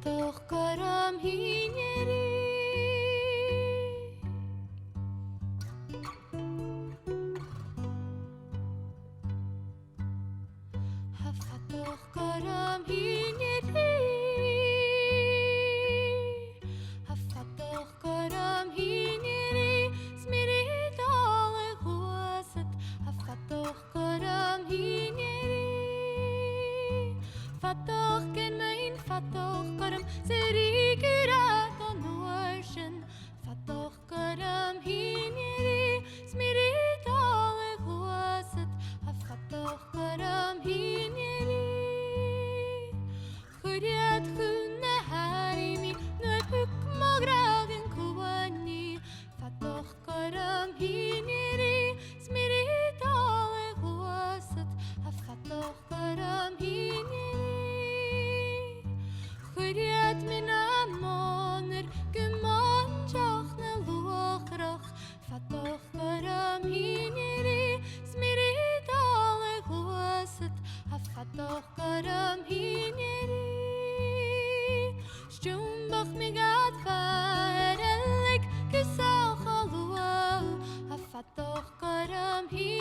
Fatoch karam hineri Fatoch karam hineri Fatoch karam hineri Smirit alle huset Fatoch karam hineri Fatoch ken mein Fatoch karam Serigirat on ocean Fatoch karam hineri Smirit alle huset Fatoch karam hineri Churiat chunna harimi Nuet hukmogragen kuani Fatoch karam hineri Smirit alle huset Fatoch karam hineri Churiat min amoner Guman jachne luchrach Fatoch karam hineri Smirit alle huset Fatoch karam hineri Stjumbach migad farelig Kusal chalua Fatoch karam hineri